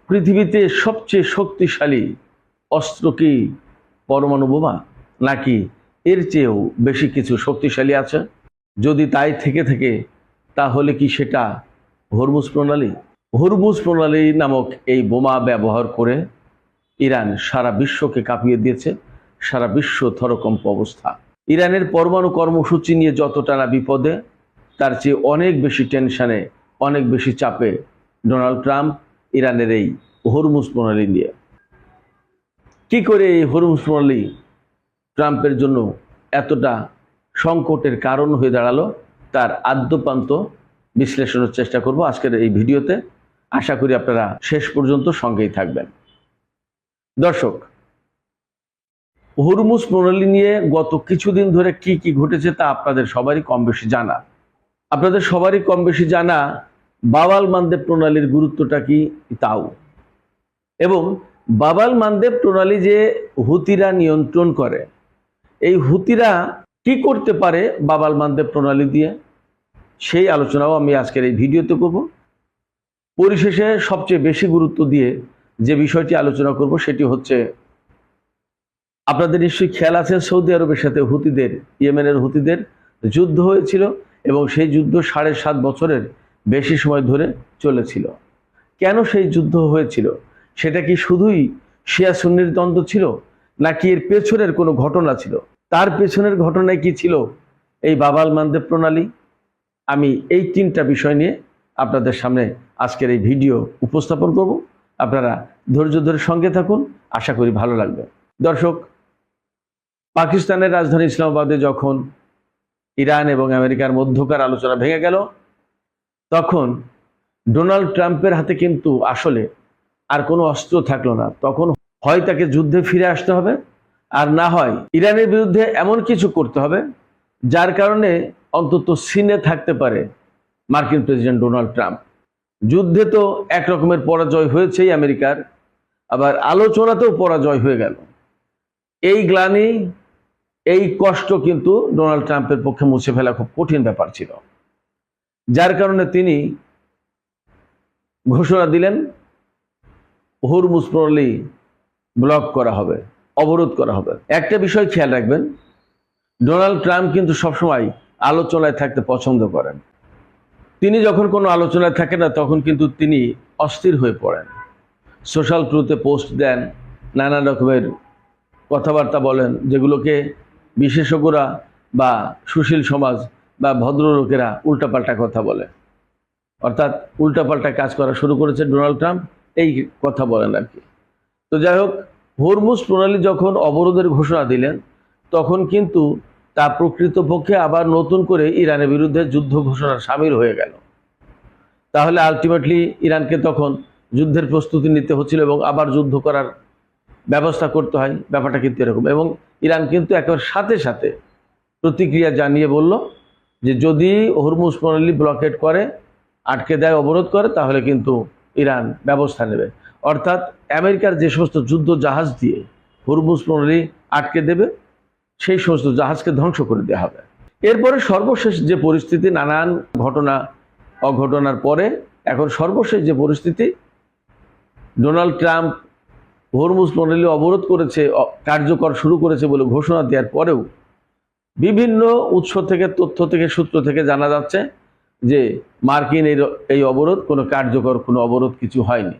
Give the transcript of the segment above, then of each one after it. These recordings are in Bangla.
পৃথিবীতে সবচেয়ে শক্তিশালী অস্ত্র কি পরমাণু বোমা, নাকি এর চেয়েও বেশি কিছু শক্তিশালী আছে? যদি তাই থেকে থাকে তাহলে কি সেটা হরমুজ প্রণালী? হরমুজ প্রণালী নামক এই বোমা ব্যবহার করে ইরান সারা বিশ্বকে কাঁপিয়ে দিয়েছে। সারা বিশ্ব থরকম্প অবস্থা। ইরানের পরমাণু কর্মসূচি নিয়ে যতটা না বিপদে, তার চেয়ে অনেক বেশি টেনশনে, অনেক বেশি চাপে ডোনাল্ড ট্রাম্প ইরানের এই হরমুজ প্রণালী নিয়ে। কি করে এই হরমুজ প্রণালী ট্রাম্পের জন্য এতটা সংকটের কারণ হয়ে দাঁড়ালো, তার আদ্যপান্ত বিশ্লেষণের চেষ্টা করব আজকের এই ভিডিওতে। আশা করি আপনারা শেষ পর্যন্ত সঙ্গেই থাকবেন। দর্শক, হরমুজ প্রণালী নিয়ে গত কিছুদিন ধরে কি কি ঘটেছে তা আপনাদের সবারই কম বেশি জানা। আপনাদের সবারই কম বেশি জানা বাব আল মানদেব প্রণালীর গুরুত্বটা কি তাও, এবং বাব আল মানদেব প্রণালী যে হুতিরা নিয়ন্ত্রণ করে, এই হুতিরা কি করতে পারে বাব আল মানদেব প্রণালী দিয়ে, সেই আলোচনাও আমি আজকের এই ভিডিওতে করব। পরিশেষে সবচেয়ে বেশি গুরুত্ব দিয়ে যে বিষয়টি আলোচনা করব সেটি হচ্ছে, আপনাদের নিশ্চয়ই খেয়াল আছে সৌদি আরবের সাথে হুতিদের, ইয়েমেনের হুতিদের যুদ্ধ হয়েছিল এবং সেই যুদ্ধ 7.5 বছরের বেশি সময় ধরে চলেছিল। কেন সেই যুদ্ধ হয়েছিল? সেটা কি শুধুই শিয়া সুন্নির দ্বন্দ্ব ছিল, নাকি এর পেছনের কোনো ঘটনা ছিল? তার পেছনের ঘটনায় কি ছিল এই বাব আল মানদেব প্রণালী? আমি এই 3টা বিষয় নিয়ে আপনাদের সামনে আজকের এই ভিডিও উপস্থাপন করব। আপনারা ধৈর্য ধরে সঙ্গে থাকুন, আশা করি ভালো লাগবে। দর্শক, পাকিস্তানের রাজধানী ইসলামাবাদে যখন ইরান এবং আমেরিকার মধ্যকার আলোচনা ভেঙে গেল, তখন ডোনাল্ড ট্রাম্পের হাতে কিন্তু আসলে আর কোনো অস্ত্র থাকলো না। তখন হয় তাকে যুদ্ধে ফিরে আসতে হবে, আর না হয় ইরানের বিরুদ্ধে এমন কিছু করতে হবে যার কারণে অন্তত সিনে থাকতে পারে মার্কিন প্রেসিডেন্ট ডোনাল্ড ট্রাম্প। যুদ্ধে তো এক রকমের পরাজয় হয়েছেই আমেরিকার, আবার আলোচনাতেও পরাজয় হয়ে গেল। এই গ্লানি, এই কষ্ট কিন্তু ডোনাল্ড ট্রাম্পের পক্ষে মুছে ফেলা খুব কঠিন ব্যাপার ছিল, যার কারণে তিনি ঘোষণা দিলেন হরমুজ প্রণালী ব্লক করা হবে, অবরোধ করা হবে। একটা বিষয় খেয়াল রাখবেন, ডোনাল্ড ট্রাম্প কিন্তু সবসময় আলোচনায় থাকতে পছন্দ করেন। তিনি যখন কোনো আলোচনায় থাকেন না, তখন কিন্তু তিনি অস্থির হয়ে পড়েন। সোশ্যাল ট্রুথে পোস্ট দেন, নানা রকমের কথাবার্তা বলেন, যেগুলোকে বিশেষজ্ঞরা বা সুশীল সমাজ বা ভদ্রলোকেরা উল্টাপাল্টা কথা বলে। অর্থাৎ উল্টাপাল্টা কাজ করা শুরু করেছে ডোনাল্ড ট্রাম্প, এই কথা বলেন আর কি। তো যাই হোক, হরমুজ প্রণালী যখন অবরোধের ঘোষণা দিলেন, তখন কিন্তু তা প্রকৃতপক্ষে আবার নতুন করে ইরানের বিরুদ্ধে যুদ্ধ ঘোষণার সামিল হয়ে গেল। তাহলে আলটিমেটলি ইরানকে তখন যুদ্ধের প্রস্তুতি নিতে হচ্ছিল এবং আবার যুদ্ধ করার ব্যবস্থা করতে হয়। ব্যাপারটা কিন্তু এরকম। এবং ইরান কিন্তু একেবারে সাথে সাথে প্রতিক্রিয়া জানিয়ে বলল যে যদি হরমুজ প্রণালী ব্লকেট করে, আটকে দেয়, অবরোধ করে, তাহলে কিন্তু ইরান ব্যবস্থা নেবে। অর্থাৎ আমেরিকার যে সমস্ত যুদ্ধ জাহাজ দিয়ে হরমুজ প্রণালী আটকে দেবে, সেই সমস্ত জাহাজকে ধ্বংস করে দেওয়া হবে। এরপরে সর্বশেষ যে পরিস্থিতি, নানান ঘটনা অঘটনার পরে এখন সর্বশেষ যে পরিস্থিতি, ডোনাল্ড ট্রাম্প হরমুজ প্রণালী অবরোধ করেছে, কার্যকর শুরু করেছে বলে ঘোষণা দেওয়ার পরেও বিভিন্ন উৎস থেকে, তথ্য থেকে, সূত্র থেকে জানা যাচ্ছে যে মার্কিন এই অবরোধ কোনো কার্যকর কোনো অবরোধ কিছু হয়নি।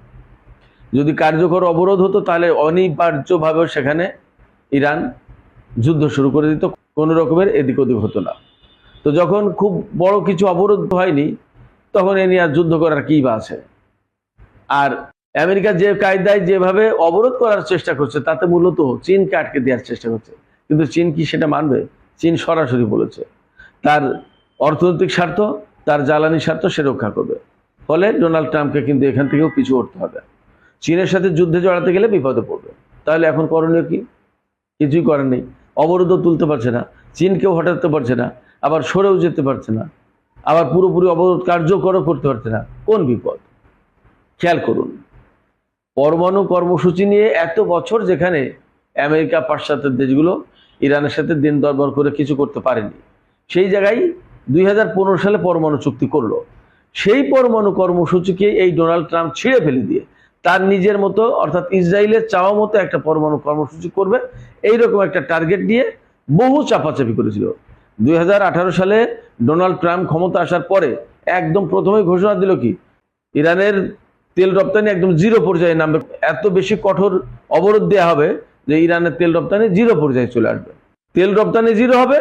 যদি কার্যকর অবরোধ হতো তাহলে অনিবার্যভাবে সেখানে ইরান যুদ্ধ শুরু করে দিত, কোনো রকমের এদিক ওদিক হতো না। তো যখন খুব বড় কিছু অবরোধ হয়নি, তখন এ নিয়ে আর যুদ্ধ করার কী বা আছে? আর আমেরিকা যে কায়দায় যেভাবে অবরোধ করার চেষ্টা করছে, তাতে মূলত চীনকে আটকে দেওয়ার চেষ্টা করছে। কিন্তু চীন কি সেটা মানবে? চীন সরাসরি বলেছে তার অর্থনৈতিক স্বার্থ, তার জ্বালানি স্বার্থ সে রক্ষা করবে। ফলে ডোনাল্ড ট্রাম্পকে কিন্তু এখান থেকেও পিছু উঠতে হবে। চীনের সাথে যুদ্ধে জড়াতে গেলে বিপদে পড়বে। তাহলে এখন করণীয় কি? কিছুই করার নেই। অবরোধও তুলতে পারছে না, চীনকেও হটাতে পারছে না, আবার সরেও যেতে পারছে না, আবার পুরোপুরি অবরোধ কার্যকরও করতে পারছে না। কোন বিপদ? খেয়াল করুন, পরমাণু কর্মসূচি নিয়ে এত বছর যেখানে আমেরিকা, পাশ্চাত্যের দেশগুলো ইরানের সাথে দিন দরবার করে কিছু করতে পারেনি, সেই জায়গায় 2015 সালে পরমাণু চুক্তি করলো। সেই পরমাণু কর্মসূচিকে এই ডোনাল্ড ট্রাম্প ছিঁড়ে ফেলে দিয়ে তার নিজের মতো অর্থাৎ ইসরায়েলের চাওয়া মতো একটা পরমাণু কর্মসূচি করবে, এইরকম একটা টার্গেট নিয়ে বহু চাপাচাপি করেছিল। 2018 সালে ডোনাল্ড ট্রাম্প ক্ষমতা আসার পরে একদম প্রথমেই ঘোষণা দিল কি, ইরানের তেল রপ্তানি একদম জিরো পর্যায়ে নামবে, এত বেশি কঠোর অবরোধ দেওয়া হবে যে ইরানের তেল রপ্তানি জিরো পর্যায়ে চলে আসবে। তেল রপ্তানি জিরো হবে,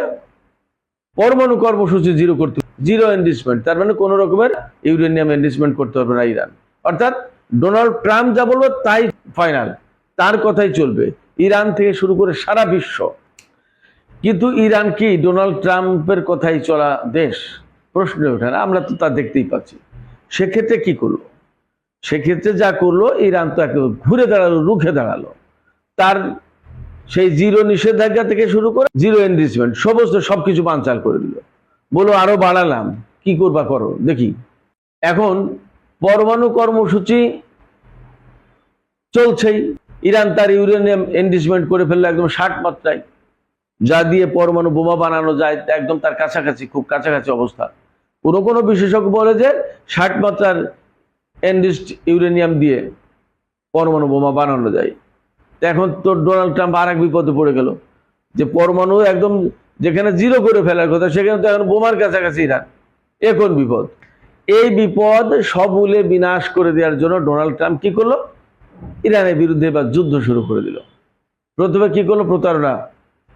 পরমাণু কর্মসূচি জিরো করতে, জিরো এনরিচমেন্ট, তার মানে কোনো রকমের ইউরেনিয়াম এনরিচমেন্ট করতে পারবে না ইরান। অর্থাৎ ডোনাল্ড ট্রাম্প যা বলবে তাই ফাইনাল, তার কথাই চলবে, ইরান থেকে শুরু করে সারা বিশ্ব। কিন্তু ইরান কি ডোনাল্ড ট্রাম্পের কথাই চলা দেশ? প্রশ্ন ওঠে না, আমরা তো তা দেখতেই পাচ্ছি। সেক্ষেত্রে কি করলো? সেক্ষেত্রে যা করলো, ইরান তো একেবারে ঘুরে দাঁড়ালো, রুখে দাঁড়ালো। তার সেই জিরো নিষেধাজ্ঞা থেকে শুরু করে জিরো এনরিচমেন্ট সমস্ত সবকিছু বানচাল করে দিল। বলো আরো বাড়ালাম, কি করবা করো দেখি। এখন পরমাণু কর্মসূচি চলছেই, ইরান তার ইউরেনিয়াম এনরিচমেন্ট করে ফেললো একদম 60 মাত্রায়, যা দিয়ে পরমাণু বোমা বানানো যায়, একদম তার কাছাকাছি, খুব কাছাকাছি অবস্থা। কোনো কোনো বিশেষজ্ঞ বলে যে 60 মাত্রার এনরিচড ইউরেনিয়াম দিয়ে পরমাণু বোমা বানানো যায়। এখন তো ডোনাল্ড ট্রাম্প আর এক বিপদে পড়ে গেল, যে পরমাণু একদম যেখানে জিরো করে ফেলার কথা সেখানে তো এখন বোমার কাছাকাছি ইরান। এখন বিপদ, এই বিপদ সমূলে বিনাশ করে দেওয়ার জন্য ডোনাল্ড ট্রাম্প কি করলো, ইরানের বিরুদ্ধে এবার যুদ্ধ শুরু করে দিল। প্রথমে কি করলো, প্রতারণা,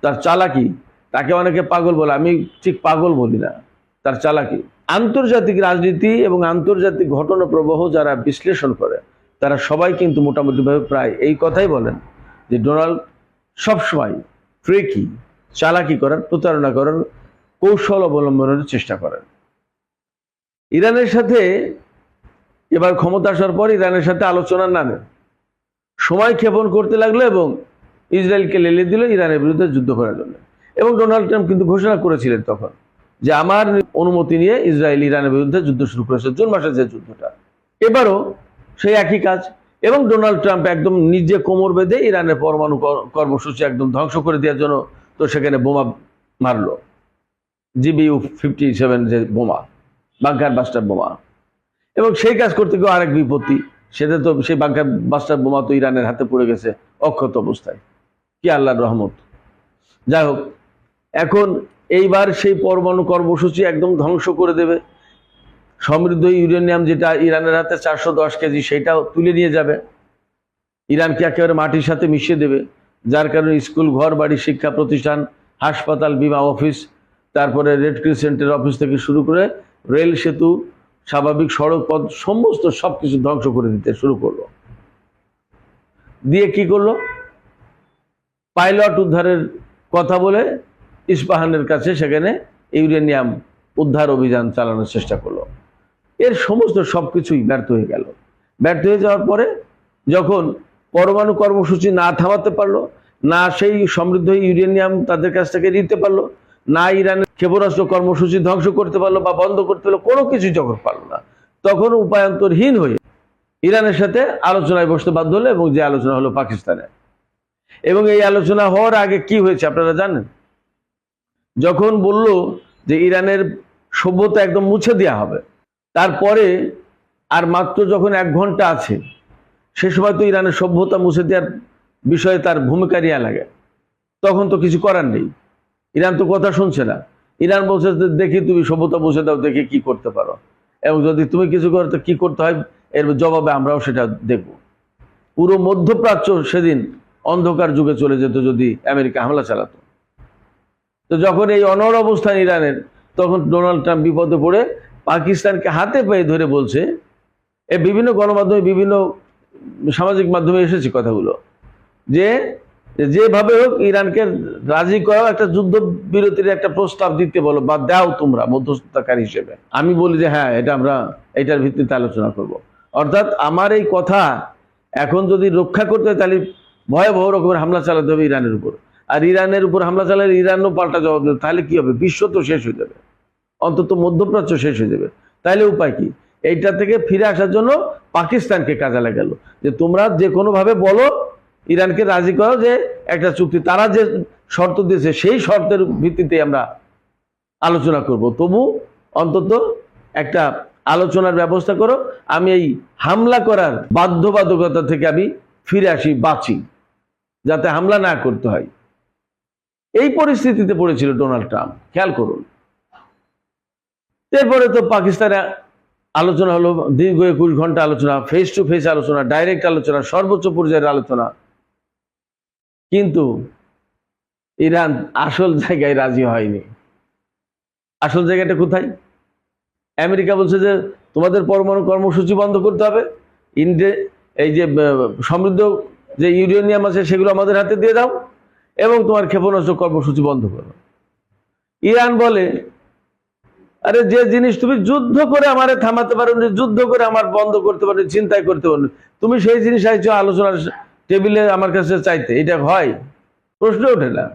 তার চালাকি, তাকে অনেকে পাগল বলে, আমি ঠিক পাগল বলি না, তার চালাকি। আন্তর্জাতিক রাজনীতি এবং আন্তর্জাতিক ঘটনা প্রবাহ যারা বিশ্লেষণ করে তারা সবাই কিন্তু মোটামুটিভাবে প্রায় এই কথাই বলেন যে ডোনাল্ড সবসময় ট্রিকি, চালাকি করার, প্রতারণা করার কৌশল অবলম্বনের চেষ্টা করেন। ইরানের সাথে এবার ক্ষমতা আসার পর ইরানের সাথে আলোচনার নামে সময় ক্ষেপণ করতে লাগলো এবং ইসরায়েলকে লেলে দিল ইরানের বিরুদ্ধে যুদ্ধ করার জন্য। এবং ডোনাল্ড ট্রাম্প কিন্তু ঘোষণা করেছিলেন তখন যে আমার অনুমতি নিয়ে ইসরায়েল ইরানের বিরুদ্ধে যুদ্ধ শুরু করেছে, জুন মাসে যে যুদ্ধটা। এবারও সেই একই কাজ, এবং ডোনাল্ড ট্রাম্প একদম নিজে কোমর বেঁধে ইরানের পরমাণু কর্মসূচি একদম ধ্বংস করে দেওয়ার জন্য তো সেখানে বোমা মারলো, GBU-57 যে বোমা, বাংকার বাস্টার বোমা। এবং সেই কাজ করতে গিয়ে আরেক বিপত্তি, সেটা তো সেই বাংকার বাস্টার বোমা তো ইরানের হাতে পড়ে গেছে অক্ষত অবস্থায়, কি আল্লাহর রহমত। যাই হোক, এখন এইবার সেই পরমাণু কর্মসূচি একদম ধ্বংস করে দেবে। সমৃদ্ধ ইউরেনিয়াম যেটা ইরানের হাতে 410 কেজি, সেটাও তুলে নিয়ে যাবে, ইরানকে একেবারে মাটির সাথে মিশিয়ে দেবে। যার কারণে স্কুল, ঘর বাড়ি, শিক্ষা প্রতিষ্ঠান, হাসপাতাল, বিমা অফিস, তারপরে রেড ক্রিসেন্টের অফিস থেকে শুরু করে রেল, সেতু, স্বাভাবিক সড়ক পথ, সমস্ত সবকিছু ধ্বংস করে দিতে শুরু করলো। দিয়ে কি করলো, পাইলট উদ্ধারের কথা বলে ইস্পাহানের কাছে সেখানে ইউরেনিয়াম উদ্ধার অভিযান চালানোর চেষ্টা করলো। এর সমস্ত সবকিছুই ব্যর্থ হয়ে গেল। ব্যর্থ হয়ে যাওয়ার পরে যখন পরমাণু কর্মসূচি না থামাতে পারলো, না সেই সমৃদ্ধ ইউরেনিয়াম তাদের কাছ থেকে নিতে পারলো, না ইরানের ক্ষেপণাস্ত্র কর্মসূচি ধ্বংস করতে পারলো বা বন্ধ করতে পারলো, কোনো কিছু যখন পারলো না, তখন উপায়ন্তরহীন হয়ে ইরানের সাথে আলোচনায় বসতে বাধ্য হলো, এবং যে আলোচনা হলো পাকিস্তানে। এবং এই আলোচনা হওয়ার আগে কি হয়েছে আপনারা জানেন? যখন বলল যে ইরানের সভ্যতা একদম মুছে দেওয়া হবে, তারপরে আর মাত্র যখন 1 ঘন্টা আছে, সে সময় তো ইরানের সভ্যতা মুছে দেওয়ার বিষয়ে তার ভূমিকা নেওয়া লাগে। তখন তো কিছু করার নেই, ইরান তো কথা শুনছে না। ইরান বলছে দেখি তুমি সভ্যতা মুছে দাও, দেখি কি করতে পারো, এবং যদি তুমি কিছু করো তো কি করতে হয় এর জবাবে আমরাও সেটা দেখব। পুরো মধ্যপ্রাচ্য সেদিন অন্ধকার যুগে চলে যেত যদি আমেরিকা হামলা চালাতো। তো যখন এই অনড় অবস্থান ইরানের, তখন ডোনাল্ড ট্রাম্প বিপদে পড়ে পাকিস্তানকে হাতে পায়ে ধরে বলছে, বিভিন্ন গণমাধ্যমে, বিভিন্ন সামাজিক মাধ্যমে এসেছে কথাগুলো, যে যেভাবে হোক ইরানকে রাজি করাও, একটা যুদ্ধ বিরতির একটা প্রস্তাব দিতে বলো বা দাও তোমরা মধ্যস্থতাকারী হিসেবে। আমি বলি যে হ্যাঁ, এটা আমরা এটার ভিত্তিতে আলোচনা করব। অর্থাৎ আমার এই কথা এখন যদি রক্ষা করতে হয় তাহলে ভয়াবহ রকমের হামলা চালাতে হবে ইরানের উপর, আর ইরানের উপর হামলা চালালে ইরানও পাল্টা জবাব দেবে। তাহলে কি হবে, বিশ্ব তো শেষ হয়ে যাবে, অন্তত মধ্যপ্রাচ্য শেষ হয়ে যাবে। তাহলে উপায় কি? এইটা থেকে ফিরে আসার জন্য পাকিস্তানকে কাজে লাগালো, যে তোমরা যে কোনোভাবে বলো, ইরানকে রাজি করো যে একটা চুক্তি, তারা যে শর্ত দিয়েছে সেই শর্তের ভিত্তিতে আমরা আলোচনা করব, তবু অন্তত একটা আলোচনার ব্যবস্থা করো, আমি এই হামলা করার বাধ্যবাধকতা থেকে আমি ফিরে আসি, বাঁচি, যাতে হামলা না করতে হয়। এই পরিস্থিতিতে পড়েছিল ডোনাল্ড ট্রাম্প, খেয়াল করুন। এরপরে তো পাকিস্তানে আলোচনা হলো, দীর্ঘ 21 ঘন্টা আলোচনা, ফেস টু ফেস আলোচনা, ডাইরেক্ট আলোচনা, সর্বোচ্চ পর্যায়ের আলোচনা। কিন্তু ইরান আসল জায়গায় রাজি হয়নি। আসল জায়গাটা কোথায়? আমেরিকা বলছে যে তোমাদের পরমাণু কর্মসূচি বন্ধ করতে হবে, এই যে সমৃদ্ধ যে ইউরেনিয়াম আছে সেগুলো আমাদের হাতে দিয়ে দাও, এবং তোমার ক্ষেপণাস্ত্র কর্মসূচি বন্ধ করো। ইরান বলে, আরে যে জিনিস তুমি যুদ্ধ করে আমারে থামাতে পারো, যুদ্ধ করে আমার বন্ধ করতে পারো, চিন্তাই করতে পারো, তুমি সেই জিনিস চাইছো আলোচনার টেবিলে আমার কাছে চাইতে, এটা হয়? প্রশ্ন ওঠে না।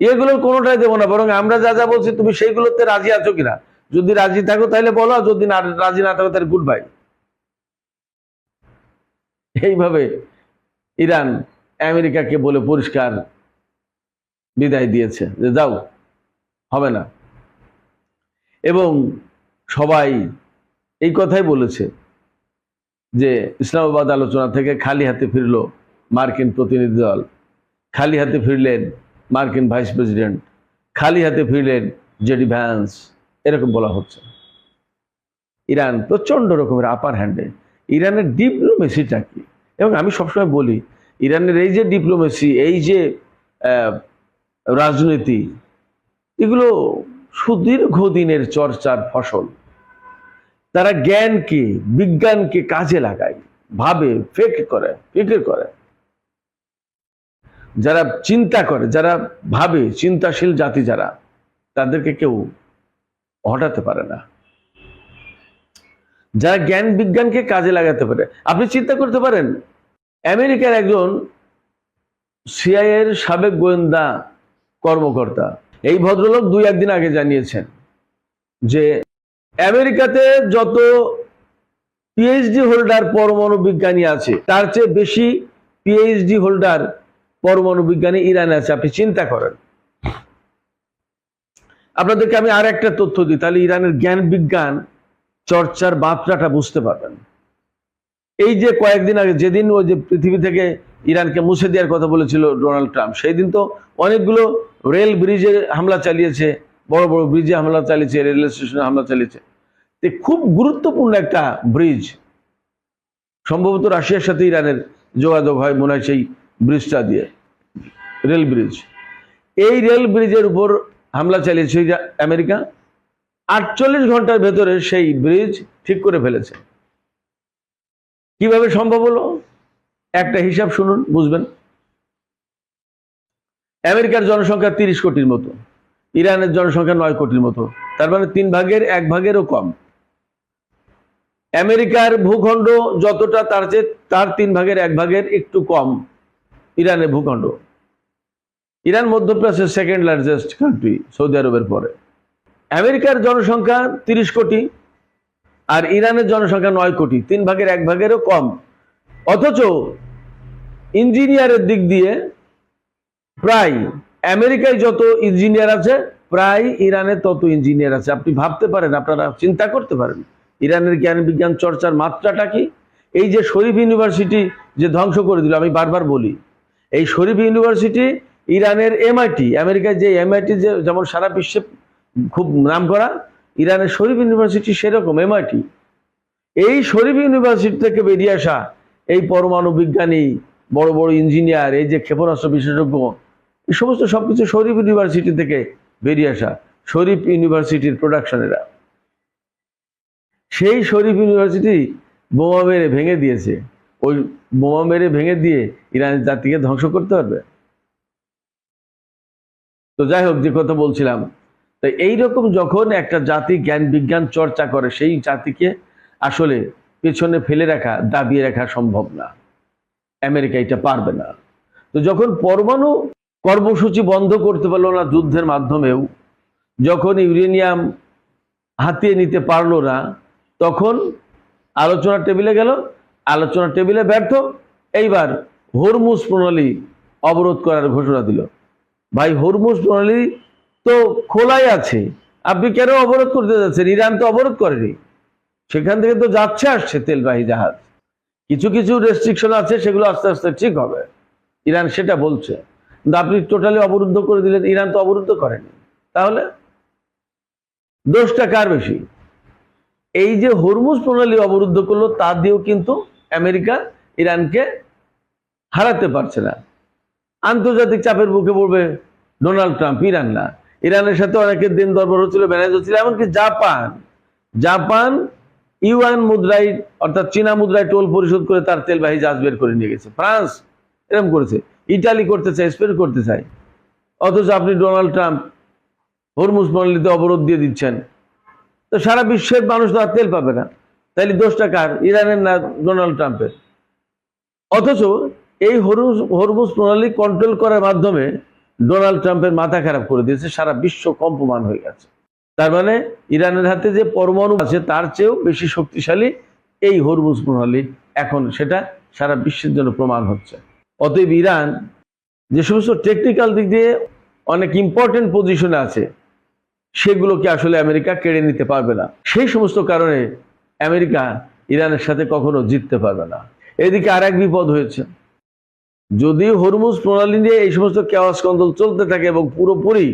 এগুলোর কোনোটাই দেবো না, বরং আমরা যা যা বলছি তুমি সেইগুলোতে রাজি আছো কিনা, যদি রাজি থাকো তাহলে বলো, যদি না রাজি না থাকো তাহলে গুড বাই। এইভাবে ইরান আমেরিকাকে বলে পরিষ্কার বিদায় দিয়েছে যে যাও, হবে না। এবং সবাই এই কথাই বলেছে যে ইসলামাবাদ আলোচনা থেকে খালি হাতে ফিরল মার্কিন প্রতিনিধি দল, খালি হাতে ফিরলেন মার্কিন ভাইস প্রেসিডেন্ট, খালি হাতে ফিরলেন জেডি ভ্যান্স, এরকম বলা হচ্ছে। ইরান প্রচন্ড রকমের আপার হ্যান্ডে। ইরানের ডিপ্লোমেসিটা কি? এবং আমি সবসময় বলি, ইরানের এই যে ডিপ্লোমেসি, এই যে রাজনীতি, এগুলো সুদীর্ঘ দিনের চর্চার ফসল। তারা জ্ঞানকে, বিজ্ঞানকে কাজে লাগায়, ভাবে, ফিকির করে। যারা চিন্তা করে, যারা ভাবে, চিন্তাশীল জাতি যারা, তাদেরকে কেউ হটাতে পারে না। যারা জ্ঞান বিজ্ঞানকে কাজে লাগাতে পারে। আপনি চিন্তা করতে পারেন, আমেরিকার একজন সিআইএর সাবেক গোয়েন্দা কর্মকর্তা, এই ভদ্রলোক 2-1 দিন আগে জানিয়েছেন যে আমেরিকাতে যত পিএইচডি হোল্ডার পরমাণু বিজ্ঞানী আছে, তার চেয়ে বেশি পিএইচডি হোল্ডার পরমাণু বিজ্ঞানী ইরানে আছে। আপনি চিন্তা করেন। আপনাদেরকে আমি আর একটা তথ্য দিই, তাহলে ইরানের জ্ঞান বিজ্ঞান চর্চার মাত্রাটা বুঝতে পারবেন। এই যে কয়েকদিন আগে, যেদিন ওই যে পৃথিবী থেকে ইরানকে মুছে দেওয়ার কথা বলেছিল ডোনাল্ড ট্রাম্প, সেই দিন তো অনেকগুলো রেল ব্রিজে হামলা চালিয়েছে, বড় বড় ব্রিজে হামলা চালিয়েছে, রেল স্টেশনে হামলা চালিয়েছে। খুব গুরুত্বপূর্ণ একটা ব্রিজ, সম্ভবত রাশিয়ার সাথে ইরানের যোগাযোগ হয় মনে হয় সেই ব্রিজটা দিয়ে, রেল ব্রিজ। এই রেল ব্রিজের উপর হামলা চালিয়েছে আমেরিকা। 48 ঘন্টার ভেতরে সেই ব্রিজ ঠিক করে ফেলেছে। কিভাবে সম্ভব হলো? একটা হিসাব শুনুন, বুঝবেন। আমেরিকার জনসংখ্যা 30 কোটির মতো, ইরানের জনসংখ্যা 9 কোটির মতো, তার মানে 3 ভাগের 1 ভাগেরও কম। আমেরিকার ভূখণ্ড যতটা, তার 3 ভাগের 1 ভাগের একটু কম ইরানের ভূখণ্ড। ইরান মধ্যপ্রাচ্যের সেকেন্ড লার্জেস্ট কান্ট্রি, সৌদি আরবের পরে। আমেরিকার জনসংখ্যা 30 কোটি আর ইরানের জনসংখ্যা 9 কোটি, 3 ভাগের 1 ভাগেরও কম। অথচ ইঞ্জিনিয়ারের দিক দিয়ে প্রায় আমেরিকায় যত ইঞ্জিনিয়ার আছে, প্রায় ইরানে তত ইঞ্জিনিয়ার আছে। আপনি ভাবতে পারেন, আপনারা চিন্তা করতে পারেন ইরানের জ্ঞান বিজ্ঞান চর্চার মাত্রাটা কি। এই যে শরীফ ইউনিভার্সিটি যে ধ্বংস করে দিল, আমি বারবার বলি, এই শরীফ ইউনিভার্সিটি ইরানের এমআইটি, আমেরিকার যে এমআইটি যেমন সারা বিশ্বে খুব নাম করা, ইরানের শরীফ ইউনিভার্সিটি সেরকম এমআইটি। এই শরীফ ইউনিভার্সিটি থেকে বেরিয়ে আসা এই পরমাণু বিজ্ঞানী, বড় বড় ইঞ্জিনিয়ার, এই যে ক্ষেপণাস্ত্র বিশেষজ্ঞ, এই সমস্ত সবকিছু শরীফ ইউনিভার্সিটি থেকে বেরিয়ে আসা, শরীফ ইউনিভার্সিটির প্রোডাকশনেরা। সেই শরীফ ইউনিভার্সিটি বোমা মেরে ভেঙে দিয়েছে। ওই বোমা মেরে ভেঙে দিয়ে ইরানের জাতিকে ধ্বংস করতে পারবে? তো যাই হোক, যে কথা বলছিলাম, তাই এইরকম যখন একটা জাতি জ্ঞান বিজ্ঞান চর্চা করে, সেই জাতিকে আসলে পেছনে ফেলে রাখা, দাবিয়ে রাখা সম্ভব না। আমেরিকা এটা পারবে না। তো যখন পরমাণু কর্মসূচি বন্ধ করতে পারলো না যুদ্ধের মাধ্যমেও, যখন ইউরেনিয়াম হাতিয়ে নিতে পারলো না, তখন আলোচনার টেবিলে গেল, আলোচনার টেবিলে ব্যর্থ। এইবার হরমুজ প্রণালী অবরোধ করার ঘোষণা দিল। ভাই, হরমুজ প্রণালী তো খোলাই আছে, আপনি কেন অবরোধ করতে যাচ্ছেন? ইরান তো অবরোধ করেনি, সেখান থেকে তো যাচ্ছে আসছে তেলবাহী জাহাজ। কিছু কিছু রেস্ট্রিকশন আছে, সেগুলো আস্তে আস্তে ঠিক হবে, ইরান সেটা বলছে। কিন্তু আপনি টোটালি অবরুদ্ধ করে দিলেন, ইরান তো অবরুদ্ধ করেনি। তাহলে দোষটা কার বেশি? এই যে হরমুজ প্রণালী অবরুদ্ধ করলো, তা দিয়েও কিন্তু আমেরিকা ইরানকে হারাতে পারছে না। আন্তর্জাতিক চাপের মুখে পড়বে ডোনাল্ড ট্রাম্প, ইরান না। ইরানের সাথে অনেকের দিন দরবার হচ্ছিল, ম্যানেজ হচ্ছিল, এমনকি জাপান ইউয়ান মুদ্রায় অর্থাৎ চীনা মুদ্রায় টোল পরিশোধ করে তার তেলবাহী জাহাজ বের করে নিয়ে গেছে। ফ্রান্স এরকম করেছে, ইটালি করতে চায়, স্পেন করতে চায়। অথচ আপনি ডোনাল্ড ট্রাম্প হরমুজ প্রণালীতে অবরোধ দিয়ে দিচ্ছেন, তো সারা বিশ্বের মানুষ তো আর তেল পাবে না। তাইলে দোষটা কার? ইরানের না ডোনাল্ড ট্রাম্পের? অথচ এই হরমুজ প্রণালী কন্ট্রোল করার মাধ্যমে ডোনাল্ড ট্রাম্পের মাথা খারাপ করে দিয়েছে, সারা বিশ্ব কম্পমান হয়ে গেছে। তার মানে ইরানের হাতে যে পরমাণু আছে তার চেয়েও বেশি শক্তিশালী এই হরমুজ প্রণালী, এখন সেটা সারা বিশ্বের জন্য প্রমাণ হচ্ছে। অতএব ইরান যে সমস্ত টেকনিক্যাল দিক দিয়ে অনেক ইম্পর্টেন্ট পজিশনে আছে, সেগুলোকে আসলে আমেরিকা কেড়ে নিতে পারবে না। সেই সমস্ত কারণে আমেরিকা ইরানের সাথে কখনো জিততে পারবে না। এদিকে আর এক বিপদ হয়েছে। যদি হরমুজ প্রণালী নিয়ে এই সমস্ত কেওয়াস কন্দল চলতে থাকে এবং পুরোপুরি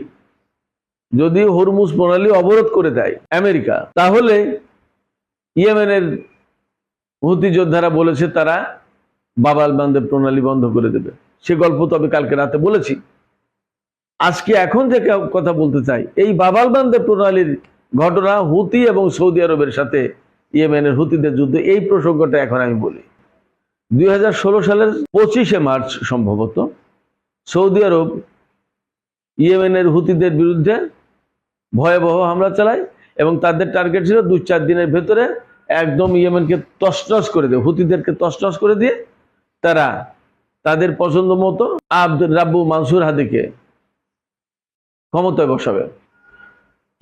যদি হরমুজ প্রণালী অবরোধ করে দেয় আমেরিকা, তাহলে ইয়েমেনের হুতি যোদ্ধারা বলেছে তারা বাব আল মানদেব প্রণালী বন্ধ করে দেবে। সে গল্প তো আমি কালকে রাতে বলেছি। আজকে এখন যে কথা বলতে চাই, এই বাব আল মানদেব প্রণালীর ঘটনা হুতি এবং সৌদি আরবের সাথে ইয়েমেনের হুতিদের যুদ্ধ, এই প্রসঙ্গটা এখন আমি বলি। 2016 সালের 25শে মার্চ সম্ভবত সৌদি আরব ইয়েমেনের হুতিদের বিরুদ্ধে ভয়াবহ হামলা চালায় এবং তাদের টার্গেট ছিল 2-4 দিনের ভেতরে একদম ইয়েমেনকে তছনছ করে দিয়ে, হুতিদেরকে তছনছ করে দিয়ে তারা তাদের পছন্দ মতো আব্দুর রাব্বু মানসুর হাদিকে ক্ষমতায় বসাবে।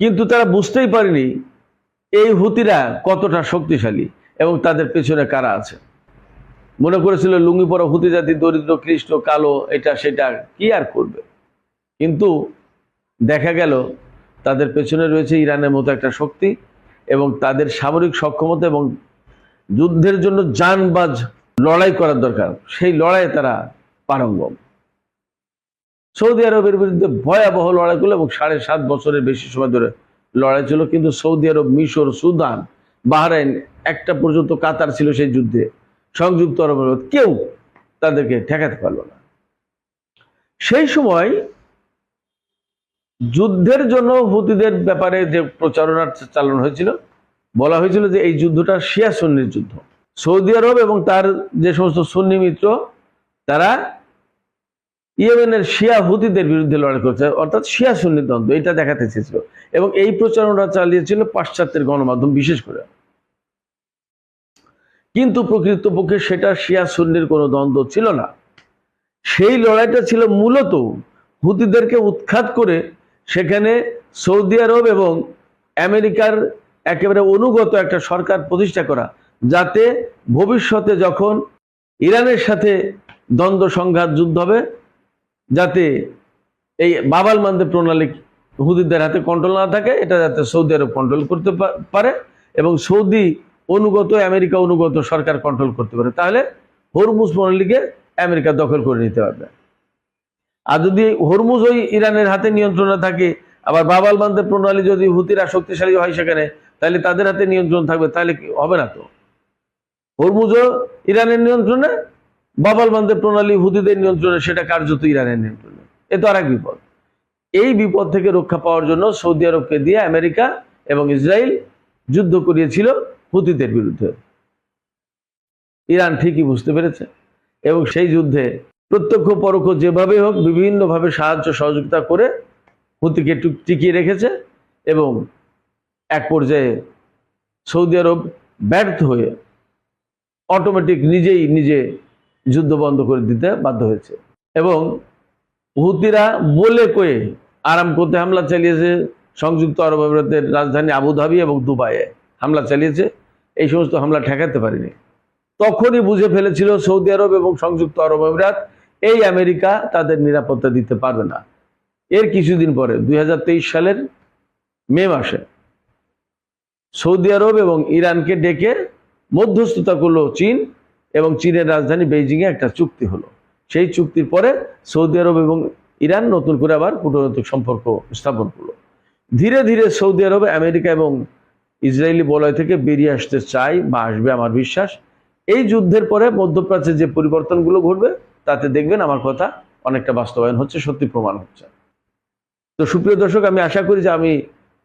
কিন্তু তারা বুঝতেই পারেনি এই হুতিরা কতটা শক্তিশালী এবং তাদের পেছনে কারা আছে। মনে করেছিল লুঙ্গি পরা হুতি জাতি দরিদ্র, কৃষ্ণ, কালো, এটা সেটা, কি আর করবে। কিন্তু দেখা গেল তাদের পেছনে রয়েছে ইরানের মতো একটা শক্তি এবং তাদের সামরিক সক্ষমতা এবং যুদ্ধের জন্য জানবাজ লড়াই করার দরকার, সেই লড়াইয়ে তারা পারঙ্গম। সৌদি আরবের বিরুদ্ধে ভয়াবহ লড়াই করলো এবং 7.5 বছরের বেশি সময় ধরে লড়াই ছিল। কিন্তু সৌদি আরব, মিশর, সুদান, বাহরাইন, একটা পর্যন্ত কাতার ছিল সেই যুদ্ধে, সংযুক্ত আরব আমিরাত, কেউ তাদেরকে ঠেকাতে পারল না। সেই সময় যুদ্ধের জন্য হুতিদের ব্যাপারে যে প্রচারণা চালানো হয়েছিল, বলা হয়েছিল যে এই যুদ্ধটা শিয়া সুন্নির যুদ্ধ। সৌদি আরব এবং তার যে সমস্ত সুন্নি মিত্র, তারা ইয়েমেনের শিয়া হুতিদের বিরুদ্ধে লড়াই করছে, অর্থাৎ শিয়া সুন্নি দ্বন্দ্ব, এটা দেখাতে চেয়েছিল এবং এই প্রচারণা চালিয়েছিল পাশ্চাত্যের গণমাধ্যম বিশেষ করে। কিন্তু প্রকৃতপক্ষে সেটা শিয়া সুন্নির কোনো দ্বন্দ্ব ছিল না। সেই লড়াইটা ছিল মূলত হুতিদেরকে উৎখাত করে সেখানে সৌদি আরব এবং আমেরিকার একেবারে অনুগত একটা সরকার প্রতিষ্ঠা করা, যাতে ভবিষ্যতে যখন ইরানের সাথে দ্বন্দ্ব সংঘাত যুদ্ধ হবে, যাতে এই বাব আল মানদেব প্রণালী হুতিদের হাতে কন্ট্রোল না থাকে, এটা যাতে সৌদি আরব কন্ট্রোল করতে পারে এবং সৌদি অনুগত, আমেরিকা অনুগত সরকার কন্ট্রোল করতে পারে। তাহলে হরমুজ প্রণালীকে আমেরিকা দখল করে নিতে পারবে। আর যদি হরমুজ ওই ইরানের হাতে নিয়ন্ত্রণে থাকে, আবার বাব আল মানদেব প্রণালী যদি হুতিরা শক্তিশালী হয় সেখানে, তাহলে তাদের হাতে নিয়ন্ত্রণ থাকবে, তাহলে কি হবে না? তো হরমুজও ইরানের নিয়ন্ত্রণে, বাব আল মানদেব প্রণালী হুতিদের নিয়ন্ত্রণে, সেটা কার্যত ইরানের নিয়ন্ত্রণে। এ তো আর এক বিপদ। এই বিপদ থেকে রক্ষা পাওয়ার জন্য সৌদি আরবকে দিয়ে আমেরিকা এবং ইসরায়েল যুদ্ধ করিয়েছিল হুতিদের বিরুদ্ধে। ইরান ঠিকই বুঝতে পেরেছে এবং সেই যুদ্ধে প্রত্যক্ষ পরোক্ষ যেভাবে হোক বিভিন্নভাবে সাহায্য সহযোগিতা করে হুতিকে টিকিয়ে রেখেছে এবং এক পর্যায়ে সৌদি আরব ব্যর্থ হয়ে অটোমেটিক নিজে যুদ্ধ বন্ধ করে দিতে বাধ্য হয়েছে এবং হুতিরা বলে কয়ে আরাম করতে হামলা চালিয়েছে। সংযুক্ত আরব আমিরাতের রাজধানী আবুধাবি এবং দুবাইয়ে হামলা চালিয়েছে। এই সমস্ত হামলা ঠেকাতে পারেনি। তখনই বুঝে ফেলেছিল সৌদি আরব এবং সংযুক্ত আরব আমিরাত, এই আমেরিকা তাদের নিরাপত্তা দিতে পারবে না। এর কিছুদিন পরে 2023 সালের মে মাসে সৌদি আরব এবং ইরানকে ডেকে মধ্যস্থতা করলো চীন, এবং চীনের রাজধানী বেইজিংয়ে একটা চুক্তি হলো। সেই চুক্তির পরে সৌদি আরব এবং ইরান নতুন করে আবার কূটনৈতিক সম্পর্ক স্থাপন করলো। ধীরে ধীরে সৌদি আরব, আমেরিকা এবং ইসরায়েলি বলয় থেকে বেরিয়ে আসতে চায় বা আসবে আমার বিশ্বাস। এই যুদ্ধের পরে মধ্যপ্রাচ্যে যে পরিবর্তনগুলো ঘটবে তাতে দেখবেন আমার কথা অনেকটা বাস্তবায়ন হচ্ছে, সত্যি প্রমাণ হচ্ছে। তো সুপ্রিয় দর্শক, আমি আশা করি যে আমি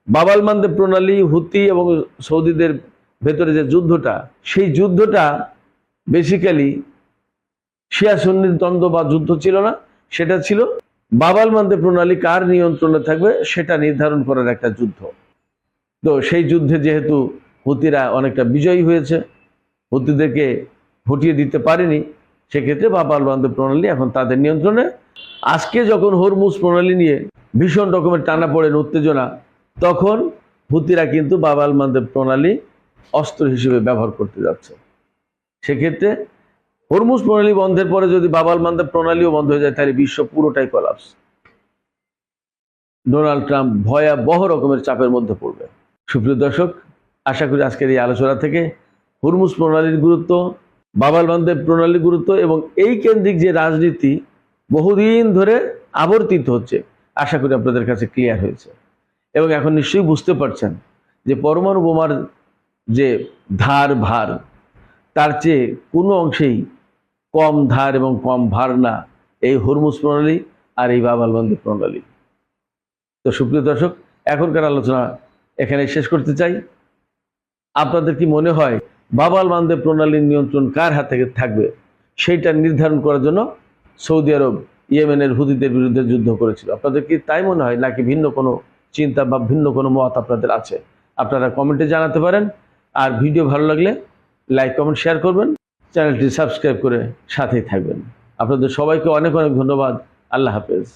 বাব আল মানদেব প্রণালী, হুতি এবং সৌদিদের ভেতরে যে যুদ্ধটা, সেই যুদ্ধটা বেসিক্যালি শিয়া সুন্নির দ্বন্দ্ব বা যুদ্ধ ছিল না, সেটা ছিল বাব আল মানদেব প্রণালী কার নিয়ন্ত্রণে থাকবে সেটা নির্ধারণ করার একটা যুদ্ধ। তো সেই যুদ্ধে যেহেতু হুতিরা অনেকটা বিজয়ী হয়েছে, হুতিদেরকে হটিয়ে দিতে পারেনি, সেক্ষেত্রে বাব আল মানদেব প্রণালী এখন তাদের নিয়ন্ত্রণে। আজকে যখন হরমুজ প্রণালী নিয়ে ভীষণ রকমের টানাপোড়েন, উত্তেজনা, তখন হুতিরা কিন্তু বাব আল মানদেব প্রণালী অস্ত্র হিসেবে ব্যবহার করতে যাচ্ছে। সেক্ষেত্রে হরমুজ প্রণালী বন্ধের পরে যদি বাব আল মানদেব প্রণালীও বন্ধ হয়ে যায়, তাহলে বিশ্ব পুরোটাই কলাপস। ডোনাল্ড ট্রাম্প ভয়াবহ রকমের চাপের মধ্যে পড়বে। সুপ্রিয় দর্শক, আশা করি আজকের এই আলোচনা থেকে হরমুজ প্রণালীর গুরুত্ব, বাব আল মানদেব প্রণালীর গুরুত্ব এবং এই কেন্দ্রিক যে রাজনীতি বহুদিন ধরে আবর্তিত হচ্ছে, আশা করি আপনাদের কাছে ক্লিয়ার হয়েছে। এবং এখন নিশ্চয়ই বুঝতে পারছেন যে পরমাণু বোমার যে ধার ভার, তার চেয়ে কোনো অংশেই কম ধার এবং কম ভার না এই হরমুজ প্রণালী আর এই বাব আল মানদেব প্রণালী। তো সুপ্রিয় দর্শক, এখনকার আলোচনা এখানে শেষ করতে চাই। আপনাদের কি মনে হয় বাব আল মানদেব প্রণালীর নিয়ন্ত্রণ কার হাতে থাকবে, সেইটা নির্ধারণ করার জন্য সৌদি আরব ইয়েমেনের হুতিদের বিরুদ্ধে যুদ্ধ করেছিল? আপনাদের কি তাই মনে হয়, নাকি ভিন্ন কোনো চিন্তা বা ভিন্ন কোনো মত আপনাদের আছে? আপনারা কমেন্টে জানাতে পারেন। আর ভিডিও ভালো লাগলে লাইক, কমেন্ট, শেয়ার করবেন। চ্যানেলটি সাবস্ক্রাইব করে সাথেই থাকবেন। আপনাদের সবাইকে অনেক অনেক ধন্যবাদ। আল্লাহ হাফেজ।